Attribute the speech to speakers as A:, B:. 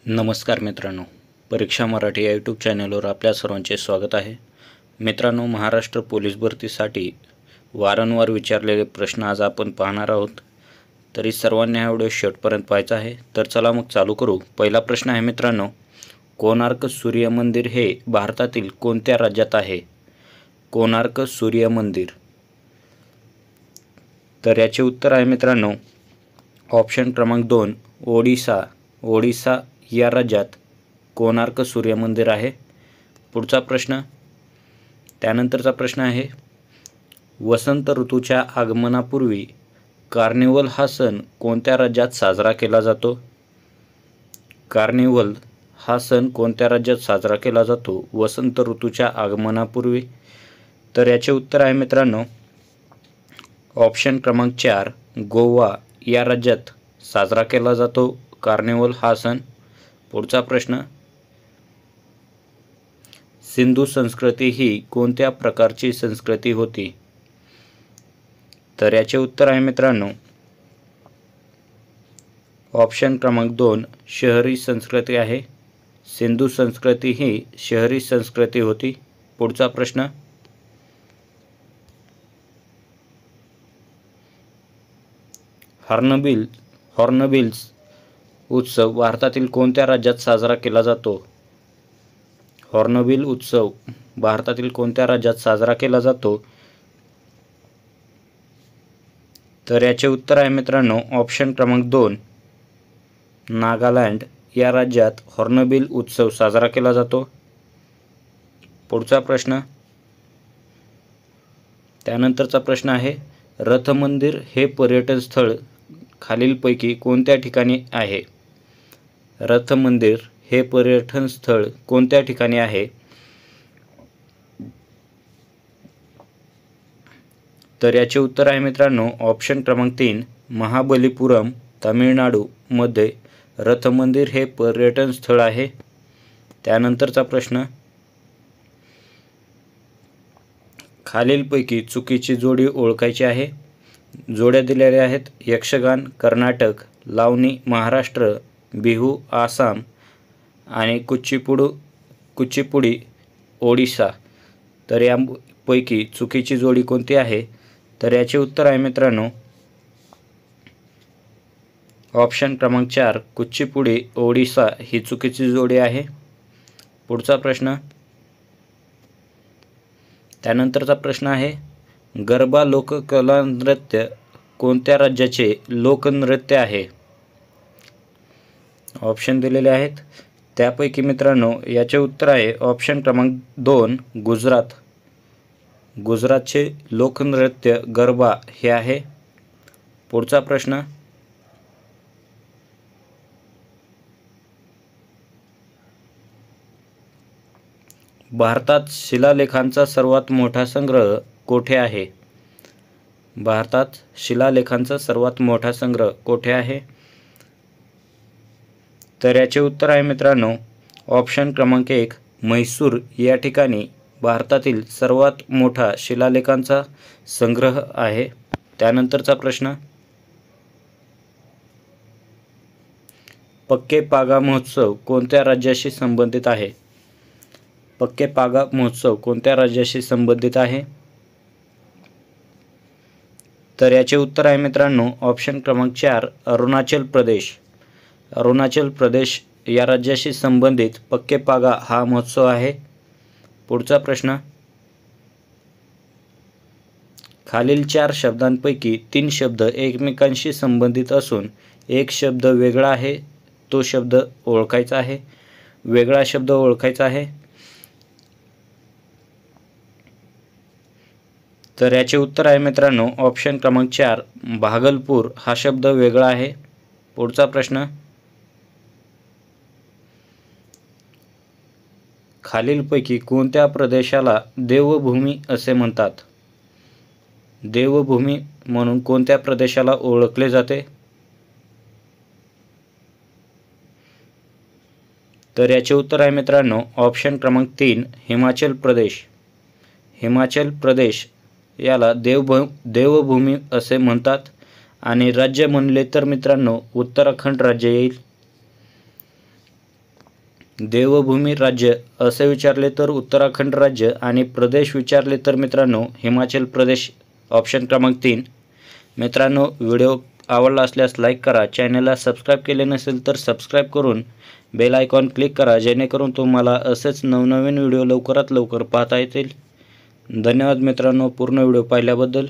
A: नमस्कार मित्रांनो, परीक्षा मराठी या यूट्यूब चॅनलवर आपल्या सर्वांचे स्वागत आहे. मित्रांनो, महाराष्ट्र पोलीस भरतीसाठी वारंवार विचारलेले प्रश्न आज आपण पाहणार आहोत. तरी सर्वांनी हा व्हिडिओ शेवटपर्यंत पाहायचा आहे. तर चला मग चालू करू. पहिला प्रश्न आहे मित्रांनो, कोणार्क सूर्य मंदिर हे भारतातील कोणत्या राज्यात आहे? कोणार्क सूर्य मंदिर. तर याचे उत्तर आहे मित्रांनो ऑप्शन क्रमांक 2 ओडिसा. ओडिसा या राज्यात कोणार्क सूर्य मंदिर आहे. पुढचा प्रश्न, त्यानंतरचा प्रश्न आहे, वसंत ऋतूच्या आगमनापूर्वी कार्निवल हा सण कोणत्या राज्यात साजरा केला जातो? कार्निवल हा सण कोणत्या राज्यात साजरा केला जातो वसंत ऋतूच्या आगमनापूर्वी? तर याचे उत्तर आहे मित्रांनो ऑप्शन क्रमांक 4 गोवा या राज्यात साजरा केला जातो कार्निवल हा सण. पुढचा प्रश्न, सिंधू संस्कृती ही कोणत्या प्रकारची संस्कृती होती? तर याचे उत्तर आहे मित्रांनो ऑप्शन क्रमांक 2 शहरी संस्कृती आहे. सिंधू संस्कृती ही शहरी संस्कृती होती. पुढचा प्रश्न, हॉर्नबिल्स उत्सव भारतातील कोणत्या राज्यात साजरा केला जातो? हॉर्नबिल उत्सव भारतातील कोणत्या राज्यात साजरा केला जातो? तर याचे उत्तर आहे मित्रांनो ऑप्शन क्रमांक 2 नागालँड या राज्यात हॉर्नबिल उत्सव साजरा केला जातो. पुढचा प्रश्न, त्यानंतरचा प्रश्न आहे, रथ मंदिर हे पर्यटन स्थळ खालीलपैकी कोणत्या ठिकाणी आहे? रथ मंदिर हे पर्यटन स्थळ कोणत्या ठिकाणी आहे? तर याचे उत्तर आहे मित्रांनो ऑप्शन क्रमांक 3 महाबलीपुरम तामिळनाडू मध्ये रथ मंदिर हे पर्यटन स्थळ आहे. त्यानंतरचा प्रश्न, खालीलपैकी चुकीची जोडी ओळखायची आहे. जोड्या दिलेल्या आहेत यक्षगान कर्नाटक, लावणी महाराष्ट्र, बिहू आसाम आणि कुचिपुडी ओडिशा. तर यापैकी चुकीची जोडी कोणती आहे? तर याचे उत्तर आहे मित्रांनो ऑप्शन क्रमांक 4 कुचिपुडी ओडिशा ही चुकीची जोडी आहे. पुढचा प्रश्न, त्यानंतरचा प्रश्न आहे, गरबा लोककला नृत्य कोणत्या राज्याचे लोकनृत्य आहे? ऑप्शन दिलेले आहेत. त्यापैकी मित्रांनो याचे उत्तर आहे ऑप्शन क्रमांक 2 गुजरात. गुजरातचे लोकनृत्य गरबा हे आहे. पुढचा प्रश्न, भारतात शिलालेखांचा सर्वात मोठा संग्रह कोठे आहे? भारतात शिलालेखांचा सर्वात मोठा संग्रह कोठे आहे? तर याचे उत्तर आहे मित्रांनो ऑप्शन क्रमांक 1 म्हैसूर या ठिकाणी भारतातील सर्वात मोठा शिलालेखांचा संग्रह आहे. त्यानंतरचा प्रश्न, पक्के पागा महोत्सव कोणत्या राज्याशी संबंधित आहे? पक्के पागा महोत्सव कोणत्या राज्याशी संबंधित आहे? तर याचे उत्तर आहे मित्रांनो ऑप्शन क्रमांक 4 अरुणाचल प्रदेश. अरुणाचल प्रदेश या राज्याशी संबंधित पक्के पागा हा महोत्सव आहे. पुढचा प्रश्न, खालील 4 शब्दांपैकी 3 शब्द एकमेकांशी संबंधित असून एक शब्द वेगळा आहे. तो शब्द ओळखायचा आहे. वेगळा शब्द ओळखायचा आहे. तर याचे उत्तर आहे मित्रांनो ऑप्शन क्रमांक 4 भागलपूर हा शब्द वेगळा आहे. पुढचा प्रश्न, खालीलपैकी कोणत्या प्रदेशाला देवभूमी असे म्हणतात? देवभूमी म्हणून कोणत्या प्रदेशाला ओळखले जाते? तर याचे उत्तर आहे मित्रांनो ऑप्शन क्रमांक 3 हिमाचल प्रदेश. हिमाचल प्रदेश याला देवभूमी असे म्हणतात. आणि राज्य म्हणले तर मित्रांनो उत्तराखंड राज्य येईल. देवभूमी राज्य असे विचारले तर उत्तराखंड राज्य आणि प्रदेश विचारले तर मित्रांनो हिमाचल प्रदेश ऑप्शन क्रमांक 3. मित्रांनो व्हिडिओ आवडला असल्यास लाईक करा, चॅनलला सबस्क्राईब केले नसेल तर सबस्क्राईब करून बेल आयकॉन क्लिक करा जेणेकरून तुम्हाला असेच नवनवीन व्हिडिओ लवकरात लवकर पाहता येतील. धन्यवाद मित्रांनो पूर्ण व्हिडिओ पाहिल्याबद्दल.